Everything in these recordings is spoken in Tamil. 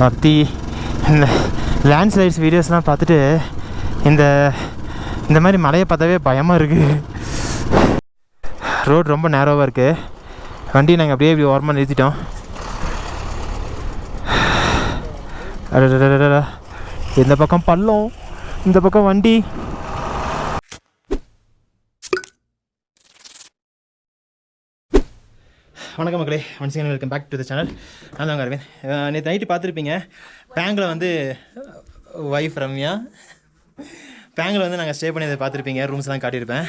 அப்படி இந்த லேண்ட்ஸ்லைட்ஸ் வீடியோஸ்லாம் பார்த்துட்டு இந்த மாதிரி மலையை பார்த்தாவே பயமாக இருக்குது. ரோடு ரொம்ப நேரோவாக இருக்குது. வண்டி நாங்கள் அப்படியே இப்படி ஓரமாக நிறுத்திட்டோம். அடடடடா, இந்த பக்கம் பள்ளம், இந்த பக்கம் வண்டி. வணக்கம் மக்களே, once again welcome back to the channel. நான் தான் அரவிந்த். நேற்று நைட்டு பார்த்துருப்பீங்க, பேங்கில் வந்து ஒய்ஃப் ரம்யா பேங்கில் வந்து நாங்கள் ஸ்டே பண்ணி பார்த்துருப்பீங்க. ரூம்ஸ்லாம் காட்டியிருப்பேன்.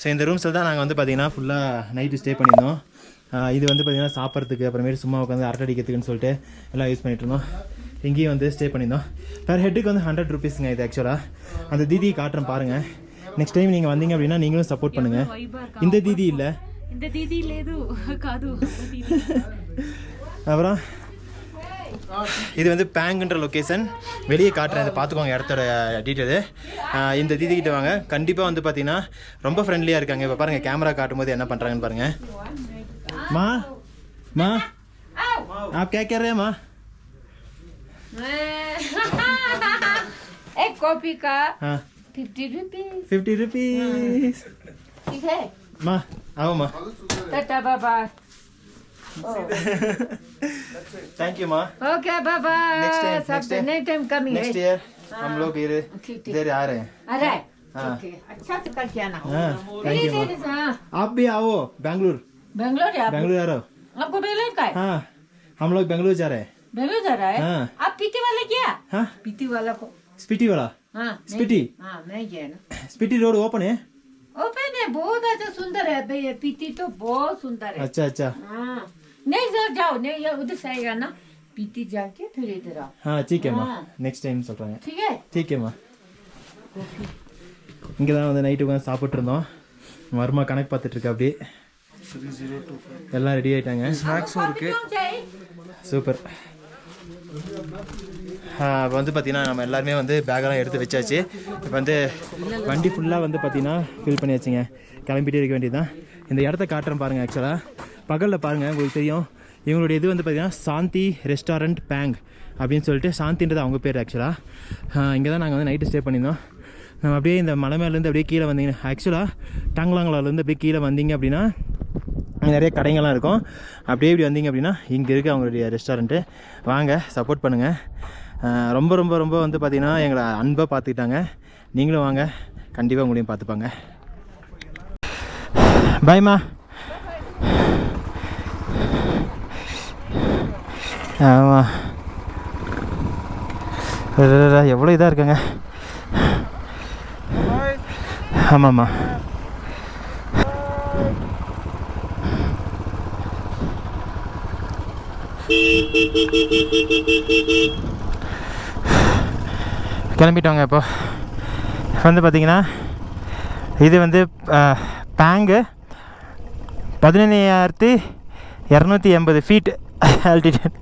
ஸோ இந்த ரூம்ஸில் தான் நாங்கள் வந்து பார்த்திங்கன்னா ஃபுல்லாக நைட்டு ஸ்டே பண்ணியிருந்தோம். இது வந்து பார்த்திங்கன்னா சாப்பிட்றதுக்கு, அப்புறமேட்டு சும்மா உட்காந்து அரட்டை அடிக்கிறதுக்குன்னு சொல்லிட்டு எல்லாம் யூஸ் பண்ணிகிட்டு இருந்தோம். இங்கேயும் வந்து ஸ்டே பண்ணியிருந்தோம். பெர் ஹெட்டுக்கு வந்து 100 rupeesங்க இது ஆக்சுவலாக. அந்த தீதியை காட்டுறேன் பாருங்கள். நெக்ஸ்ட் டைம் நீங்கள் வந்தீங்க அப்படின்னா நீங்களும் சப்போர்ட் பண்ணுங்கள். இந்த தீதி இல்லை, இந்த தீதி లేదు కాదు. அப்புறம் இது வந்து பேங்குன்ற லொக்கேஷன். வெளியே காட்டுறேன், இதை பார்த்துக்கோங்க இடத்தோட டீட்டெயிலு. இந்த தீதிக்கிட்ட வாங்க, கண்டிப்பாக வந்து பார்த்தீங்கன்னா ரொம்ப ஃப்ரெண்ட்லியாக இருக்காங்க. இப்போ பாருங்கள், கேமரா காட்டும் போது என்ன பண்ணுறாங்கன்னு பாருங்கள். மா மா आप क्या कर रहे हैं माँ? एक कॉपी का हाँ 50 रुपीस. 50 rupees. ठीक है माँ आओ माँ. टाटा बाबा. थैंक यू माँ. ओके बाबा. Next time coming next year हम लोग इधर आ रहे हैं. अरे हाँ. ओके, अच्छा से करके आना. हाँ थैंक यू माँ. आप भी आओ बेंगलुरु. बेंगलोर है बेंगलुरु आ रहे हो? आपको बेंगलोर का है? हाँ हम लोग बेंगलुरु जा रहे हैं. बेंगलोर जा रहा है? हाँ. आप पीती वाला क्या? हाँ पीती वाला को. स्पीटी वाला. हाँ स्पीटी. हाँ मैं गया ना. स्पीटी रोड ओपन है. ओपन है, बहुत अच्छा सुंदर है भाई. पीती तो बहुत सुंदर है. अच्छा अच्छा. हाँ नहीं सर जाओ, नहीं ये उधर से आएगा ना, पीती जाके फिर इधर आओ. हाँ ठीक है माँ, हाँ. नेक्स्ट टाइम சொல்கிறேன். ठीक है. ठीक है माँ. இங்கே தான் வந்து நைட்டு உட்காந்து சாப்பிட்ருந்தோம். வருமா கணக்கு பார்த்துட்ருக்கா. அப்படி எல்லாம் ரெடி ஆகிட்டாங்க. ஸ்நாக்ஸும் இருக்குது. சூப்பர். இப்போ வந்து பார்த்திங்கன்னா நம்ம எல்லாருமே வந்து பேக்கெல்லாம் எடுத்து வச்சாச்சு. இப்போ வந்து வண்டி ஃபுல்லாக வந்து பார்த்திங்கன்னா ஃபில் பண்ணி வச்சுங்க. கிளம்பிட்டே இருக்க வேண்டியது தான். இந்த இடத்த காட்டுறேன் பாருங்கள். ஆக்சுவலாக பகலில் பாருங்கள், உங்களுக்கு தெரியும். இவங்களுடைய இது வந்து பார்த்திங்கன்னா சாந்தி ரெஸ்டாரண்ட் பேங் அப்படின்னு சொல்லிட்டு, சாந்தின்றது அவங்க பேர் ஆக்சுவலாக. இங்கே தான் நாங்கள் வந்து நைட்டு ஸ்டே பண்ணியிருந்தோம். நம்ம அப்படியே இந்த மலை மேலேருந்து அப்படியே கீழே வந்தீங்கன்னா, ஆக்சுவலாக டங்லாங்கலாலேருந்து அப்படியே கீழே வந்தீங்க அப்படின்னா நிறைய கடைங்கள்லாம் இருக்கும். அப்படியே இப்படி வந்தீங்க அப்படின்னா இங்கே இருக்குது அவங்களுடைய ரெஸ்டாரண்ட்டு. வாங்க சப்போர்ட் பண்ணுங்கள். ரொம்ப ரொம்ப ரொம்ப வந்து பார்த்திங்கன்னா எங்களை அன்பாக பார்த்துக்கிட்டாங்க. நீங்களும் வாங்க, கண்டிப்பாக உங்களையும் பார்த்துப்பாங்க. பாய்மா. ஆமாம் எவ்வளோ இதாக இருக்காங்க. ஆமாம்மா. கிளம்பிட்டோங்க. இப்போ வந்து பார்த்திங்கன்னா இது வந்து பேங்கு 15,280 feet ஆல்டிடியூட்.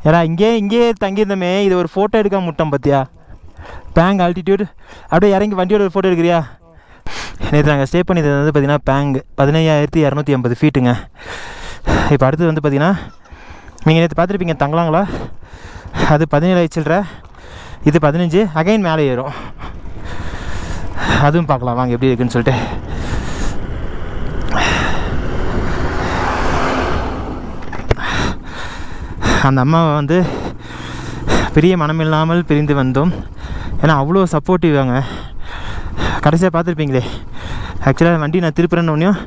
ஏன்னா இங்கேயே தங்கியிருந்தோமே, இது ஒரு ஃபோட்டோ எடுக்காம முட்டோம் பார்த்தியா. Bang altitude. அப்படியே இறங்கி வண்டியோட ஒரு ஃபோட்டோ எடுக்கிறியா? நேற்று நாங்கள் ஸ்டே பண்ணியது வந்து பார்த்திங்கன்னா பேங்கு 15,280 feetங்க. இப்போ அடுத்தது வந்து பார்த்திங்கன்னா நீங்கள் நேற்று பார்த்துருப்பீங்க தங்கலாங்களா, அது 17 சில்லற, இது 15. அகைன் மேலே ஏறும். அதுவும் பார்க்கலாம் வாங்க எப்படி இருக்குன்னு சொல்லிட்டு. அந்த அம்மாவை வந்து பெரிய மனமில்லாமல் பிரிந்து வந்தோம். ஏன்னா அவ்வளோ சப்போர்ட்டிவாங்க. கடைசியாக பார்த்துருப்பீங்களே, ஆக்சுவலாக வண்டி நான் திருப்புறேன்னொன்னையும்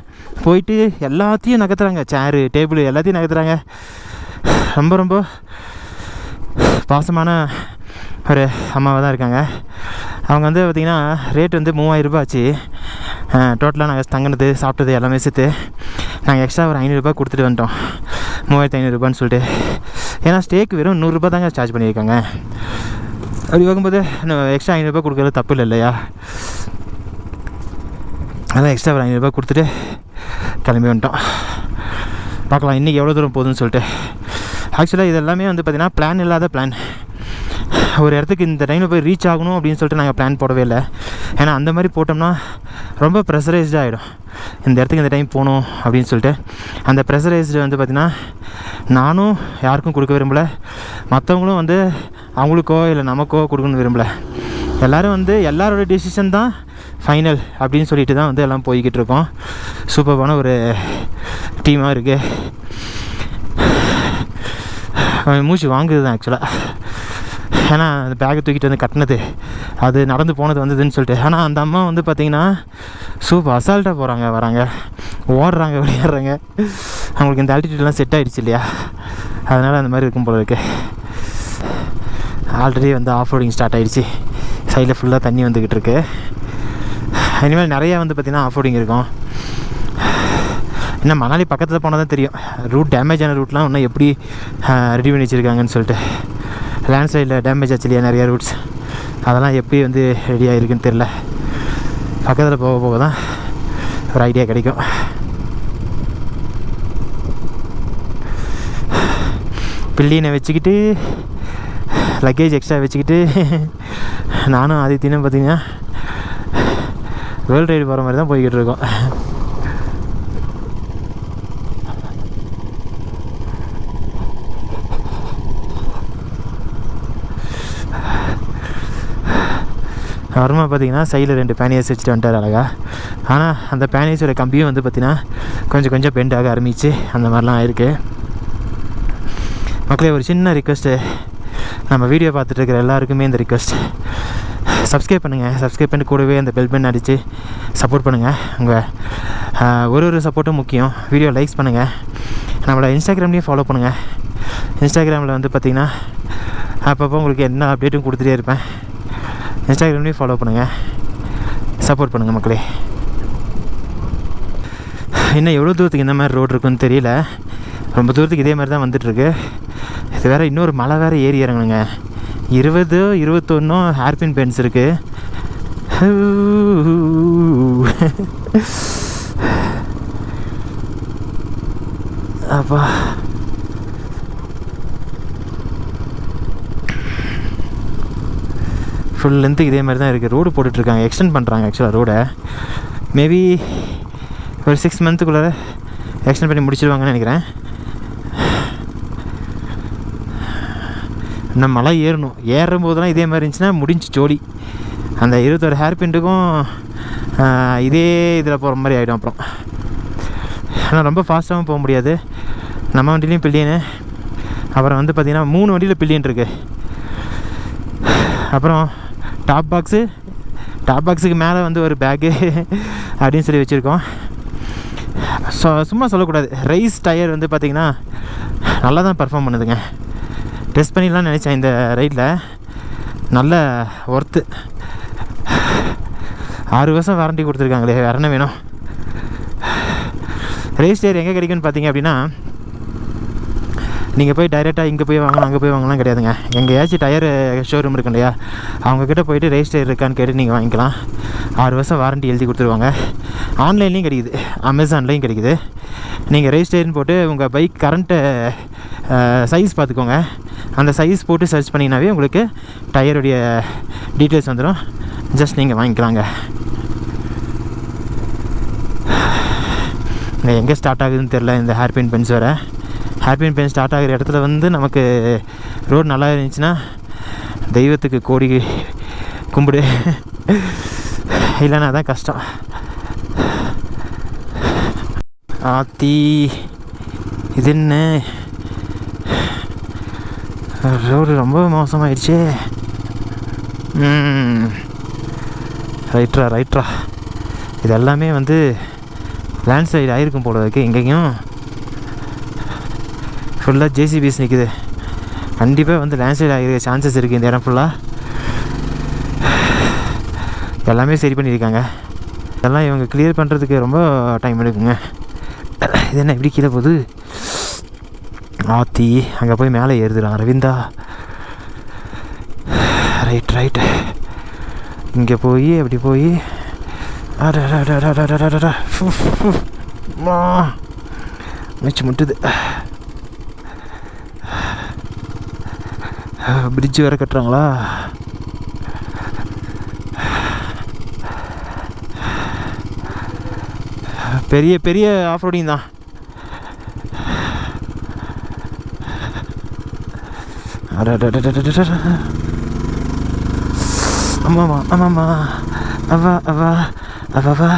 போயிட்டு எல்லாத்தையும் நகர்த்துறாங்க. சேரு டேபிள் எல்லாத்தையும் நகர்த்துறாங்க. ரொம்ப ரொம்ப பாசமான ஒரு அம்மாவாக தான் இருக்காங்க. அவங்க வந்து பார்த்திங்கன்னா ரேட் வந்து 3000 ரூபாய் ஆச்சு. டோட்டலாக நாங்கள் தங்கினது சாப்பிட்டது எல்லாமே சேர்த்து நாங்கள் எக்ஸ்ட்ரா ஒரு 500 ரூபாய் கொடுத்துட்டு வந்துட்டோம். 3500 ரூபான்னு சொல்லிட்டு. ஏன்னா ஸ்டேக்கு வெறும் 100 ரூபா தாங்க சார்ஜ் பண்ணியிருக்காங்க. அப்படி பார்க்கும்போது எக்ஸ்ட்ரா 500 ரூபாய் கொடுக்குறது தப்பு இல்லை இல்லையா? அதான் எக்ஸ்ட்ரா ஒரு 500 ரூபாய் கொடுத்துட்டு கிளம்பி வந்துட்டோம். பார்க்கலாம் இன்றைக்கி எவ்வளோ தூரம் போகுதுன்னு சொல்லிட்டு. ஆக்சுவலாக இது எல்லாமே வந்து பார்த்திங்கன்னா பிளான் இல்லாத பிளான். ஒரு இடத்துக்கு இந்த டைமில் போய் ரீச் ஆகணும் அப்படின்னு சொல்லிட்டு நாங்கள் பிளான் போடவே இல்லை. ஏன்னா அந்த மாதிரி போட்டோம்னா ரொம்ப ப்ரெஷரைஸ்டாக ஆகிடும். இந்த இடத்துக்கு இந்த டைம் போகணும் அப்படின்னு சொல்லிட்டு அந்த ப்ரெஷரைஸ்டு வந்து பார்த்திங்கன்னா நானும் யாருக்கும் கொடுக்க விரும்பலை, மற்றவங்களும் வந்து அவங்களுக்கோ இல்லை நமக்கோ கொடுக்கணும்னு விரும்பலை. எல்லோரும் வந்து எல்லாரோட டெசிஷன் தான் ஃபைனல் அப்படின்னு சொல்லிட்டு தான் வந்து எல்லாம் போய்கிட்டு இருக்கோம். சூப்பரான ஒரு டீமாக இருக்குது. மூச்சு வாங்குது தான் ஆக்சுவலாக. ஏன்னா அந்த பேக்கை தூக்கிட்டு வந்து கட்டினது அது நடந்து போனது வந்ததுன்னு சொல்லிட்டு. ஆனால் அந்த அம்மா வந்து பார்த்திங்கன்னா சூப்பர் அசால்ட்டாக போகிறாங்க, வராங்க, ஓடுறாங்க, விளையாடுறாங்க. அவங்களுக்கு இந்த ஆல்டிடியூட்லாம் செட் ஆகிடுச்சு இல்லையா, அதனால் அந்த மாதிரி இருக்கும் போல இருக்குது. ஆல்ரெடி வந்து ஆஃப் ரோடிங் ஸ்டார்ட் ஆகிடுச்சு. சைடில் ஃபுல்லாக தண்ணி வந்துக்கிட்டு இருக்கு. இனிமேல் நிறையா வந்து பார்த்திங்கன்னா ஆஃப் ரோடிங் இருக்கும். இன்னும் மணாலி பக்கத்தில் போனால் தான் தெரியும் ரூட் டேமேஜ் ஆன ரூட்லாம் இன்னும் எப்படி ரெடி பண்ணி வச்சுருக்காங்கன்னு சொல்லிட்டு. லேண்ட் சைடில் டேமேஜ் ஆச்சு இல்லையா நிறையா ரூட்ஸ், அதெல்லாம் எப்படி வந்து ரெடி ஆகிருக்குன்னு தெரில. பக்கத்தில் போக போக தான் ஒரு ஐடியா கிடைக்கும். பில்லியனை வச்சுக்கிட்டு லக்கேஜ் எக்ஸ்ட்ரா வச்சுக்கிட்டு நானும் ஆதித்தினும் பார்த்திங்கன்னா வேர்ல்டு ரைடு போகிற மாதிரி தான் போய்கிட்டு இருக்கோம். அப்புறமா பார்த்திங்கன்னா சைடில் 2 பேனியர்ஸ் வச்சுட்டு வந்துட்டார் அழகா. ஆனால் அந்த பேனியர்ஸோட கம்பியும் வந்து பார்த்திங்கன்னா கொஞ்சம் பெண்ட் ஆக ஆரம்பிச்சு அந்த மாதிரிலாம் ஆயிருக்கு. மக்களே ஒரு சின்ன ரிக்வெஸ்ட்டு, நம்ம வீடியோ பார்த்துட்டு இருக்கிற எல்லாருக்குமே இந்த ரிக்வெஸ்ட், சப்ஸ்கிரைப் பண்ணுங்கள். சப்ஸ்கிரைப் பண்ணி கூடவே அந்த பெல் பட்டன் அடித்து சப்போர்ட் பண்ணுங்கள். உங்கள் ஒரு சப்போர்ட்டும் முக்கியம். வீடியோ லைக்ஸ் பண்ணுங்கள். நம்மளை இன்ஸ்டாகிராம்லேயும் ஃபாலோ பண்ணுங்கள். இன்ஸ்டாகிராமில் வந்து பார்த்திங்கன்னா அப்பப்போ உங்களுக்கு என்ன அப்டேட்டும் கொடுத்துட்டே இருப்பேன். இன்ஸ்டாகிராம்லேயும் ஃபாலோ பண்ணுங்கள், சப்போர்ட் பண்ணுங்கள் மக்களே. இன்னும் எவ்வளோ தூரத்துக்கு இந்த மாதிரி ரோடு இருக்குன்னு தெரியல. ரொம்ப தூரத்துக்கு இதே மாதிரி தான் வந்துட்டுருக்கு. இது வேறு இன்னொரு மலை வேறு ஏறி இறங்கணுங்க. 20, 21 ஹேர்பின் பென்ஸ் இருக்குது. அப்பா ஃபுல் லென்த்துக்கு இதே மாதிரி தான் இருக்குது. ரோடு போட்டுட்ருக்காங்க, எக்ஸ்டெண்ட் பண்ணுறாங்க ஆக்சுவலாக ரோடை. மேபி ஒரு 6 மந்த்துக்குள்ளே எக்ஸ்டெண்ட் பண்ணி முடிச்சிடுவாங்கன்னு நினைக்கிறேன். இன்னும் மலை ஏறணும். ஏறும்போதெல்லாம் இதே மாதிரி இருந்துச்சுன்னா முடிஞ்சு ஜோலி. அந்த 21 ஹேர்பின்ட்டுக்கும் இதே இதில் போகிற மாதிரி ஆகிடும். அப்புறம் ஆனால் ரொம்ப ஃபாஸ்ட்டாகவும் போக முடியாது. நம்ம வண்டிலையும் பில்லியனு, அப்புறம் வந்து பார்த்திங்கன்னா 3 வண்டியில் பில்லியன் இருக்குது. அப்புறம் டாப் பாக்ஸுக்கு மேலே வந்து ஒரு பேக்கு அப்படின்னு சொல்லி வச்சுருக்கோம். சும்மா சொல்லக்கூடாது. ரைஸ் டயர் வந்து பார்த்திங்கன்னா நல்லா தான் பர்ஃபார்ம் பண்ணுதுங்க. டெஸ்ட் பண்ணிடலாம்னு நினச்சேன் இந்த ரைடில். நல்ல ஒர்த்து. 6 வருஷம் வாரண்டி கொடுத்துருக்காங்களே, வேறு என்ன வேணும். ரைஸ் டயர் எங்கே கிடைக்குன்னு பார்த்தீங்க அப்படின்னா, நீங்கள் போய் டைரெக்டாக இங்கே போய் வாங்கலாம் அங்கே போய் வாங்கலாம் கிடையாதுங்க. எங்கேயாச்சும் டயர் ஷோரூம் இருக்கு இல்லையா, அவங்கக்கிட்ட போய்ட்டு ரைஸ் டயர் இருக்கான்னு கேட்டு நீங்கள் வாங்கிக்கலாம். 6 வருஷம் வாரண்டி எழுதி கொடுத்துருவாங்க. ஆன்லைன்லேயும் கிடைக்குது, அமேசான்லேயும் கிடைக்குது. நீங்கள் ரைஸ் டயர்னு போட்டு உங்கள் பைக் கரண்ட்டு சைஸ் பார்த்துக்கோங்க. அந்த சைஸ் போட்டு சர்ச் பண்ணிங்கனாவே உங்களுக்கு டயருடைய டீட்டெயில்ஸ் வந்துடும். ஜஸ்ட் நீங்கள் வாங்கிக்கலாங்க. இங்கே எங்கே ஸ்டார்ட் ஆகுதுன்னு தெரில இந்த ஹேர்பின் பென்ஸ் வேறு. ஹேர்பின் பென் ஸ்டார்ட் ஆகிற இடத்துல வந்து நமக்கு ரோடு நல்லா இருந்துச்சுன்னா தெய்வத்துக்கு கோடி கும்பிடு, இல்லைன்னா தான் கஷ்டம். ஆத்தி இது என்ன ரோடு ரொம்ப மோசமாயிடுச்சு. ரைட்ரா இது எல்லாமே வந்து லேண்ட் ஸ்லைட் ஆகிருக்கும் போல இருக்குது. எங்கேயும் ஃபுல்லாக ஜேசிபிஸ் நிற்குது. கண்டிப்பாக வந்து லேண்ட் ஸ்லைட் ஆகிருக்க சான்சஸ் இருக்குது இந்த இடம் ஃபுல்லாக. எல்லாமே சரி பண்ணியிருக்காங்க. இதெல்லாம் இவங்க கிளியர் பண்ணுறதுக்கு ரொம்ப டைம் எடுக்குங்க. இது என்ன இப்படி கீழே போகுது? ஆத்தி அங்கே போய் மேலே ஏறுதுடா அரவிந்தா. ரைட் இங்கே போய் அப்படி போய் மூச்சு முட்டுது. பிரிட்ஜ் வேறு கட்டுறாங்களா? பெரிய பெரிய ஆஃப் ரோடிங் தான். ஆமாம்மா ஆமாம்மா. அவா அவா அவா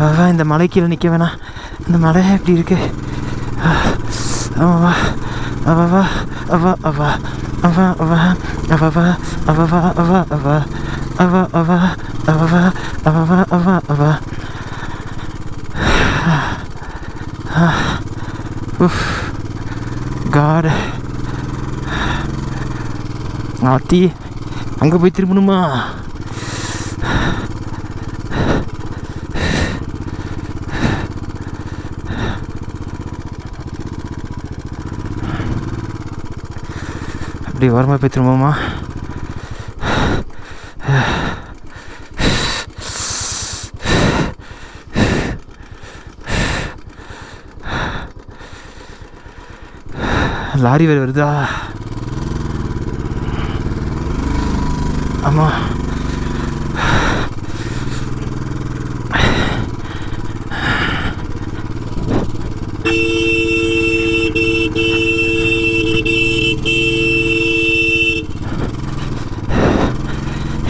அவா இந்த மலை கீழே நிற்க வேணாம். இந்த மலை எப்படி இருக்கு? ஆமாவா அவா அவா அவா அவா அவா அவா அவா அவா அவா அவா அவா அவா அவா அவா அவா. காட், ஆத்தி அங்கே போய் திரும்பணுமா? அப்படி ஓரமாக போய் திரும்புமா? லாரி வேறு வருதா? ஆமாம்.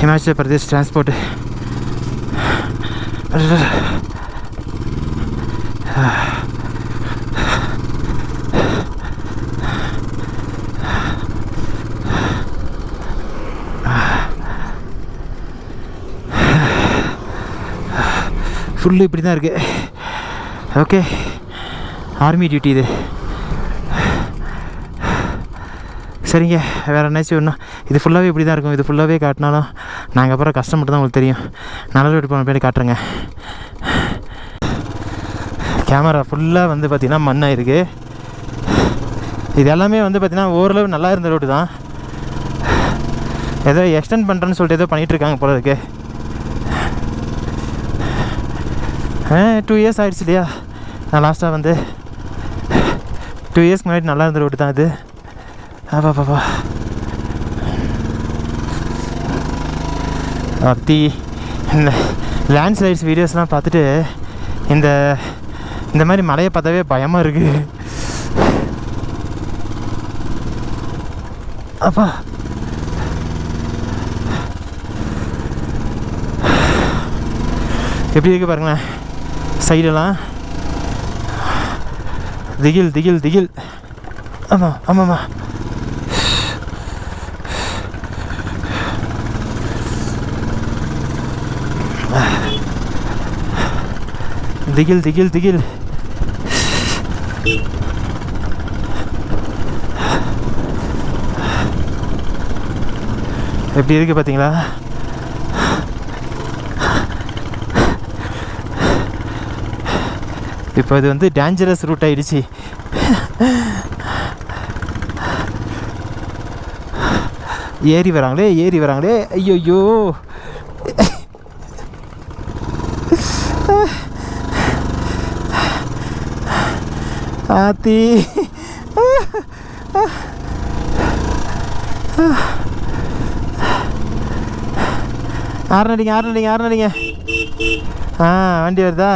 हिमाचल प्रदेश ट्रांसपोर्ट. ஃபுல்லு இப்படி தான் இருக்குது. ஓகே, ஆர்மி டியூட்டி இது. சரிங்க, வேறு என்னாச்சும் ஒன்றும். இது ஃபுல்லாகவே இப்படி தான் இருக்கும். இது ஃபுல்லாகவே காட்டினாலும் நாங்கள் அப்புறம் கஷ்டப்பட்டு தான் உங்களுக்கு தெரியும். நல்ல ரோடு போன போய் காட்டுறேங்க. கேமரா ஃபுல்லாக வந்து பார்த்திங்கன்னா மண்ணாக இருக்குது. இது எல்லாமே வந்து பார்த்திங்கன்னா ஓரளவு நல்லா இருந்த ரோடு தான். ஏதோ எக்ஸ்டெண்ட் பண்ணுறேன்னு சொல்லிட்டு ஏதோ பண்ணிகிட்ருக்காங்க போல இருக்கு. 2 இயர்ஸ் ஆகிடுச்சு இல்லையா? நான் லாஸ்ட்டாக வந்து 2 இயர்ஸ்க்கு முன்னாடி நல்லா இருந்த ரோடு தான் இது. பாப்பா அத்தி இந்த லேண்ட்ஸ்லைட்ஸ் வீடியோஸ்லாம் பார்த்துட்டு இந்த மாதிரி மலையை பார்த்தாவே பயமாக இருக்குது. அப்பா எப்படி இருக்குது பாருங்களேன். சைடெல்லாம் திகில் திகில் திகில். ஆமாம் ஆமாம்மா. திகில் திகில் திகில். எப்படி இருக்கு பார்த்தீங்களா? இப்போ இது வந்து டேஞ்சரஸ் ரூட் ஆகிடுச்சு. ஏறி வராங்களே. ஐயோ ஆத்தி. ஆறுனடிங்க. வண்டி வருதா?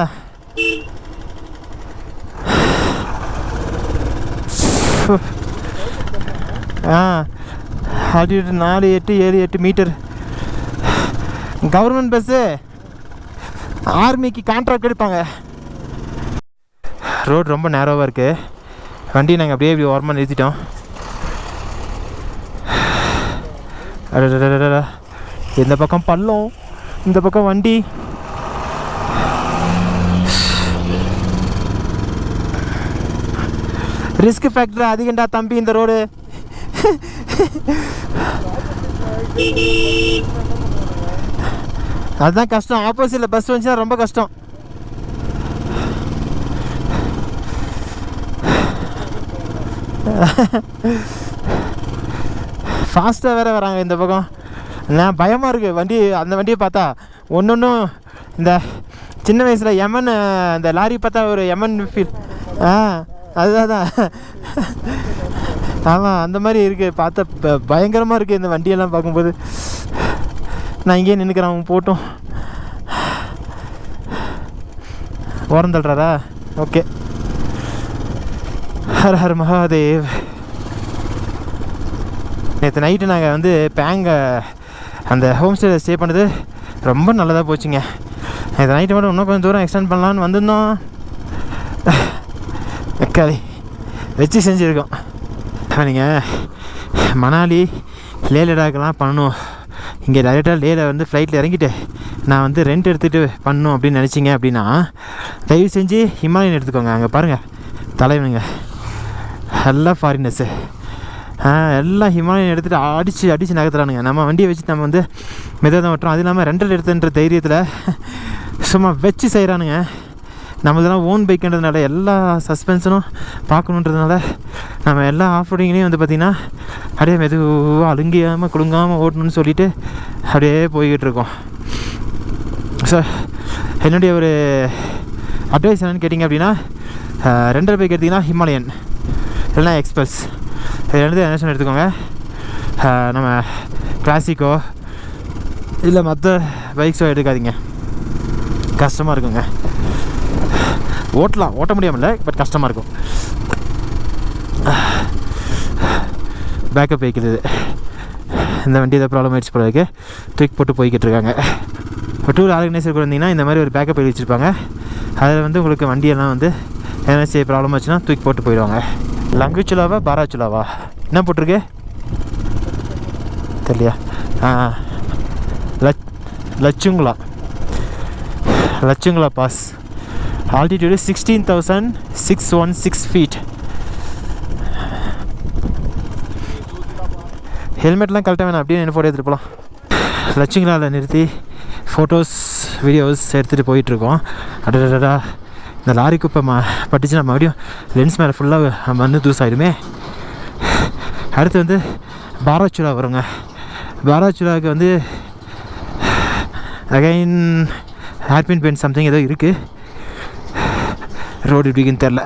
Altitude 4-8 metre. கவர்மெண்ட் பஸ்ஸு ஆர்மிக்கு கான்ட்ராக்ட் எடுப்பாங்க. ரோடு ரொம்ப நேரோவாக இருக்குது. வண்டி நாங்கள் அப்படியே இப்படி ஓரமாக நிறுத்திட்டோம். இந்த பக்கம் பள்ளம், இந்த பக்கம் வண்டி. ரிஸ்க் ஃபேக்டர் அதிகண்டா தம்பி இந்த ரோடு. அதுதான் கஷ்டம். ஆப்போசிட்டில் பஸ் வந்துச்சுன்னா ரொம்ப கஷ்டம். ஃபாஸ்ட்டாக வேறு வராங்க இந்த பக்கம். நான் பயமாக இருக்குது வண்டி. அந்த வண்டியை பார்த்தா ஒன்றும் இந்த சின்ன வயசில் எமன் இந்த லாரி பார்த்தா ஒரு எமன் ஃபீல். அதுதான் ஆமாம் அந்த மாதிரி இருக்குது. பார்த்தா பயங்கரமாக இருக்குது இந்த வண்டியெல்லாம் பார்க்கும்போது. நான் இங்கேயே நின்றுக்கிறேன், அவங்க போட்டும். ஓரம் தள்ளுறாரா? ஓகே. Her her Mahadev. நேற்று நைட்டு நாங்கள் வந்து அந்த ஹோம் ஸ்டேயில் ஸ்டே பண்ணது ரொம்ப நல்லதாக போச்சுங்க. நேற்று நைட்டு மட்டும் இன்னும் கொஞ்சம் தூரம் எக்ஸ்டெண்ட் பண்ணலான்னு வந்திருந்தோம். எக்காளி வச்சு செஞ்சுருக்கோம். நீங்கள் மணாலி லே லடாக்கெலாம் பண்ணணும், இங்கே டைரெக்டாக லேயில் வந்து ஃப்ளைட்டில் இறங்கிட்டு நான் வந்து ரெண்ட் எடுத்துகிட்டு பண்ணணும் அப்படின்னு நினச்சிங்க அப்படின்னா தயவு செஞ்சு ஹிமாலயன் எடுத்துக்கோங்க. அங்கே பாருங்கள் தலைவனுங்க எல்லாம் ஃபாரினர்ஸு, எல்லாம் ஹிமாலயன் எடுத்துகிட்டு அடித்து நகர்த்துறானுங்க. நம்ம வண்டியை வச்சு நம்ம வந்து மெதுவாக தான் ஓட்டுறோம். அது இல்லாமல் ரெண்டல் எடுத்துன்ற தைரியத்தில் சும்மா வச்சு செய்கிறானுங்க. நம்மளதெல்லாம் ஓன் பைக்குன்றதுனால எல்லா சஸ்பென்ஷனும் பார்க்கணுன்றதுனால நம்ம எல்லா ஆஃப் ரோடிங்லேயும் வந்து பார்த்திங்கன்னா அப்படியே மெதுவாக அலுங்கியாமல் குலுங்காமல் ஓட்டணும்னு சொல்லிவிட்டு அப்படியே போய்கிட்டு இருக்கோம். ஸோ என்னுடைய ஒரு அட்வைஸ் என்னென்னு கேட்டிங்க அப்படின்னா, ரெண்டரை பைக் எடுத்திங்கன்னா ஹிமாலயன் இல்லைனா எக்ஸ்பிரஸ், இது ரெண்டு என்ன எடுத்துக்கோங்க. நம்ம கிளாசிக்கோ இல்லை மற்ற பைக்ஸோ எடுக்காதீங்க, கஷ்டமாக இருக்குங்க. ஓட்ட முடியாமல, பட் கஷ்டமாக இருக்கும். பேக்கப் வைக்கிறது இந்த வண்டி ஏதாவது ப்ராப்ளம் ஆகிடுச்சு போல ட்ரிக் போட்டு போய்கிட்டு இருக்காங்க. இப்போ டூர் ஆர்கனைசர் கூட இருந்தீங்கன்னா இந்த மாதிரி ஒரு பேக்கப் எழுதி வச்சுருப்பாங்க. அதில் வந்து உங்களுக்கு வண்டியெல்லாம் வந்து ஏதாச்சும் ப்ராப்ளம் ஆச்சுன்னா தூக்கி போட்டு போயிடுவாங்க. லங்குச்சுலாவா பாராச்சுலாவா என்ன போட்டிருக்கு தெரியலையா? லச்சுங்களா பாஸ். Altitude 16,616 feet. ஹெல்மெட்லாம் கரெக்டாக வேணாம், அப்படியே என்ன ஃபோட்டோ எடுத்துகிட்டு போகலாம். லட்சுங்களாவில் நிறுத்தி ஃபோட்டோஸ் வீடியோஸ் எடுத்துகிட்டு போயிட்டுருக்கோம். அடடா இந்த லாரி குப்பை பட்டுச்சுன்னா மறுபடியும் லென்ஸ் மேலே ஃபுல்லாக மண்ணு தூசாயிடுமே. அடுத்து வந்து பாராச்சுலா வருங்க. பாராச்சுலாவுக்கு வந்து அகைன் ஹேர்பின் பெயிண்ட் சம்திங் ஏதோ இருக்குது. ரோடு எப்படின்னு தெரில,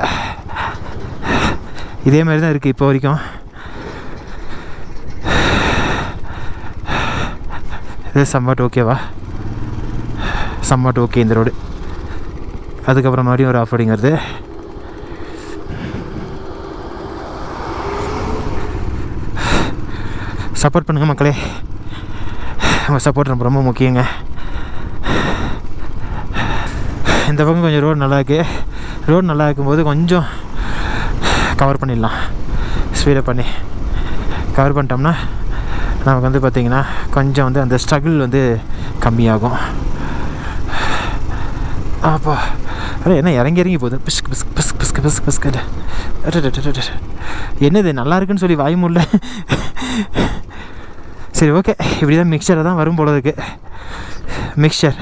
இதே மாதிரி தான் இருக்குது இப்போ வரைக்கும். இது சம்வாட் ஓகேவா? சம்வாட் ஓகே இந்த ரோடு. அதுக்கப்புறம் மறுபடியும் ஒரு ஆஃப் ரோடிங் வருது. சப்போர்ட் பண்ணுங்கள் மக்களே, உங்கள் சப்போர்ட் ரொம்ப ரொம்ப முக்கியங்க. இந்த பக்கம் கொஞ்சம் ரோடு நல்லா இருக்குது. ரோடு நல்லா இருக்கும்போது கொஞ்சம் கவர் பண்ணிடலாம், ஸ்பீடப் பண்ணி கவர் பண்ணிட்டோம்னா நமக்கு வந்து பார்த்திங்கன்னா கொஞ்சம் வந்து அந்த ஸ்ட்ரகிள் வந்து கம்மியாகும். அப்போ அட என்ன இறங்கி போகுது, பிஸ்க் பிஸ்க் பிஸ்க் பிஸ்க் பிஸ்க் பிஸ்க். என்னது நல்லா இருக்குன்னு சொல்லி வாய் முடியல. சரி ஓகே, இப்படி தான் மிக்சரை தான் வரும் போல இருக்குது. மிக்சர்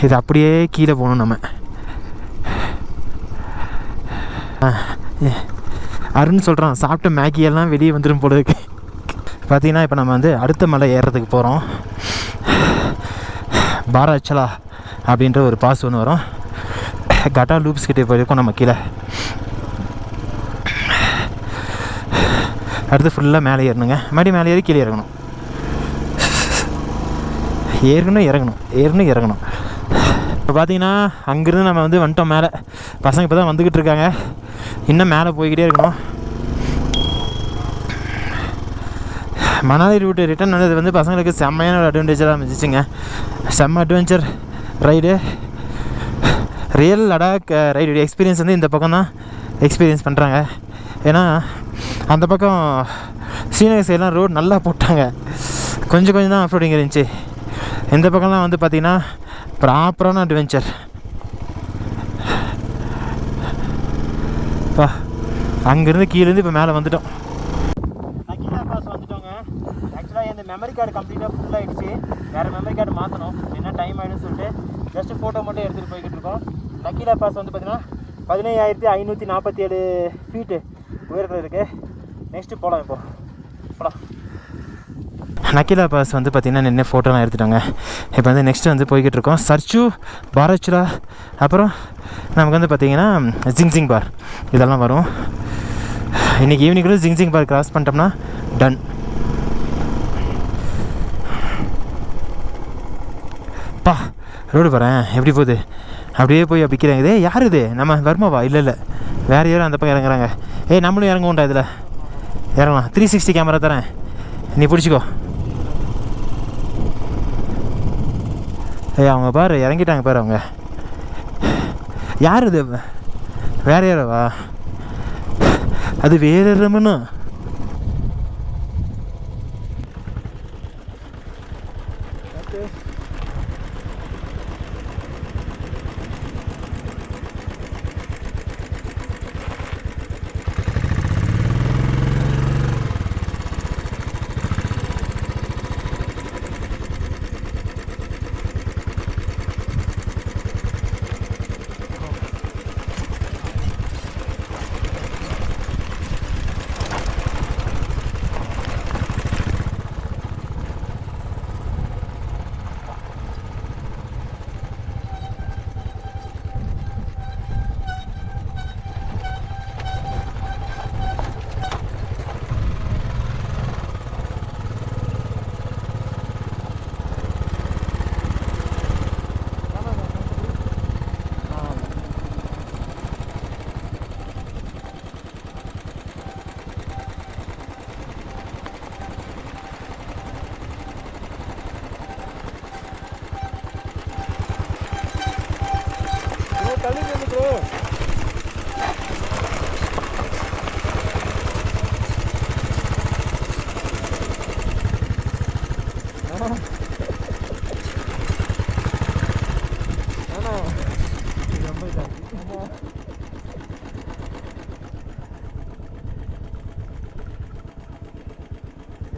இது அப்படியே கீழே போகணும் நம்ம. அருண் சொல்கிறான் சாப்பிட்ட மேகியெல்லாம் வெளியே வந்துடும் போல இருக்கு. பார்த்திங்கன்னா இப்போ நம்ம வந்து அடுத்த மலை ஏறுறதுக்கு போகிறோம். பாராச்சலா அப்படின்ற ஒரு பாஸ் ஒன்று வரும். கட்டா லூப்ஸ் கிட்டே போயிருக்கோம் நம்ம கீழே. அடுத்து ஃபுல்லாக மேலே ஏறணுங்க. மறுபடியும் மேலே ஏறி கீழே இறங்கணும். ஏறணும். இப்போ பார்த்தீங்கன்னா அங்கேருந்து நம்ம வந்து வந்துட்டோம் மேலே. பசங்க இப்போ தான் வந்துக்கிட்டு இருக்காங்க. இன்னும் மேலே போய்கிட்டே இருக்கணும். மணாலி ரூட்டு ரிட்டர்ன் வந்தது வந்து பசங்களுக்கு செம்மையான ஒரு அட்வென்ச்சராக இருந்துச்சுங்க. செம்ம adventure ride. Real Ladakh ride experience வந்து இந்த பக்கம் தான் எக்ஸ்பீரியன்ஸ் பண்ணுறாங்க. ஏன்னா அந்த பக்கம் ஸ்ரீநகர் சைடெலாம் ரோடு நல்லா போட்டாங்க. கொஞ்சம் தான் ஆஃப் ரோடிங் இருந்துச்சு. இந்த பக்கம்லாம் வந்து பார்த்திங்கன்னா ப்ராப்பரான அட்வென்ச்சர். அங்கேருந்து கீழேருந்து இப்போ மேலே வந்துட்டோம். நக்கீலா பாஸ் வந்துட்டோங்க. ஆக்சுவலாக இந்த மெமரி கார்டு கம்ப்ளீட்டாக ஃபுல் ஆகிடுச்சு. வேறு மெமரி கார்டு மாற்றணும், என்ன டைம் ஆகிடுன்னு சொல்லிட்டு ஜஸ்ட்டு ஃபோட்டோ மட்டும் எடுத்துகிட்டு போய்கிட்டு இருக்கோம். நக்கீலா பாஸ் வந்து பார்த்திங்கன்னா 15,547 ஃபீட்டு உயரத்தில் இருக்குது. நெக்ஸ்ட்டு போகலாம். போகலாம். நக்கீலா பாஸ் வந்து பார்த்திங்கன்னா நின்று ஃபோட்டோலாம் எடுத்துட்டாங்க. இப்போ வந்து நெக்ஸ்ட்டு வந்து போய்கிட்டு இருக்கோம். சர்ச்சு, பாராச்சுலா, அப்புறம் நமக்கு வந்து பார்த்திங்கன்னா ஜிங்ஜிங் பார் இதெல்லாம் வரும். இன்றைக்கி ஈவினிங்குள்ளே ஜிங்ஜிங் பார் கிராஸ் பண்ணிட்டோம்னா டன். பா ரோடு போகிறேன் எப்படி போகுது, அப்படியே போய் அப்படிக்கிறாங்க. இதே யார் இது, நம்ம வர்மாவா? இல்லை வேறு யாரும் அந்த பக்கம் இறங்குறாங்க. நம்மளும் இறங்குவோண்டா, இதில் இறங்கலாம். 360 கேமரா தரேன், நீ பிடிச்சிக்கோ. அவங்க பாரு இறங்கிட்டாங்க பாரு. அவங்க யார் இது, வேறு யாரவா? அது வேறு ரமணா.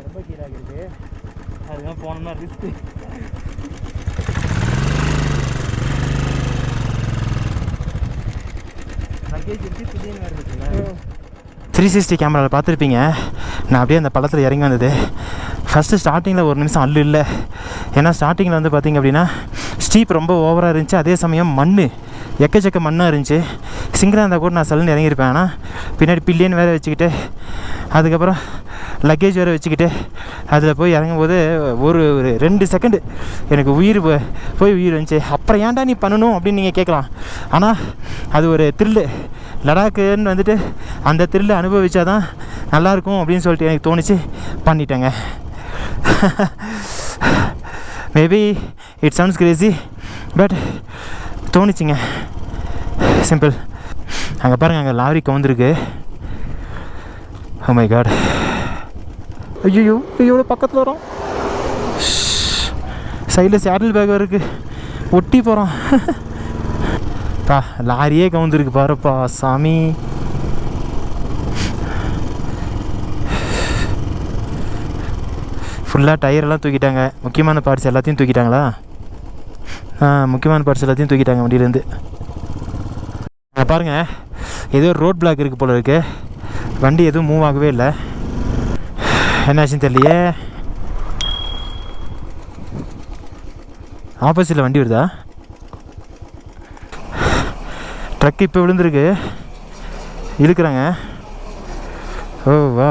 ரொம்ப கீழே இருக்குது, அதுதான் போனோம்னா ரிஸ்க்கு. லக்கேஜ் இருக்கு, திடீர்னு வேறு இருக்குல்ல. 360 கேமராவில் பார்த்துருப்பீங்க. நான் அப்படியே அந்த பள்ளத்தில் இறங்கி வந்தது. ஃபஸ்ட்டு ஸ்டார்டிங்கில் ஒரு நிமிஷம் அல்லு இல்லை. ஏன்னா ஸ்டார்டிங்கில் வந்து பார்த்திங்க அப்படின்னா ஸ்டீப் ரொம்ப ஓவராக இருந்துச்சு, அதே சமயம் மண் எக்கச்சக்க மண்ணாக இருந்துச்சு. சிங்கிளாக இருந்தால் கூட நான் சல்லுன்னு இறங்கியிருப்பேன். ஆனால் பின்னாடி பில்லியன் வேறு வச்சுக்கிட்டு, அதுக்கப்புறம் லக்கேஜ் வேறு வச்சுக்கிட்டு அதில் போய் இறங்கும்போது ஒரு 2 செகண்டு எனக்கு உயிர் போய் உயிர் வந்துச்சு. அப்புறம் ஏன்டா நீ பண்ணணும் அப்படின்னு நீங்கள் கேட்கலாம். ஆனால் அது ஒரு த்ரில்லு. லடாக்குன்னு வந்துட்டு அந்த த்ரில்லு அனுபவிச்சா தான் நல்லாயிருக்கும் அப்படின்னு சொல்லிட்டு எனக்கு தோணுச்சு, பண்ணிட்டேங்க. Maybe it sounds crazy, but தோணுச்சுங்க, சிம்பிள். அங்கே பாருங்கள், அங்கே லாரி கவுந்துருக்கு. ஓ மை காட், ஐயோ எவ்வளோ பக்கத்தில் வரோம். சைடில் சேட்டில் பேக் இருக்குது, ஒட்டி போகிறோம். பா லாரியே கவுந்துருக்கு பாருப்பா சாமி. ஃபுல்லாக டயரெல்லாம் தூக்கிட்டாங்க. முக்கியமான பார்ட்ஸ் எல்லாத்தையும் தூக்கிட்டாங்களா? முக்கியமான பார்ட்ஸ் எல்லாத்தையும் தூக்கிட்டாங்க வண்டியிலேருந்து. பாருங்கள், ஏதோ ரோட் பிளாக் இருக்குது போல இருக்குது. வண்டி எதுவும் மூவ் ஆகவே இல்லை. என்னாச்சுன்னு தெரியலையே. ஆப்போசிட்டில் வண்டி வருதா? ட்ரக் இப்போ விழுந்துருக்கு, இழுக்கிறாங்க. ஓ வா.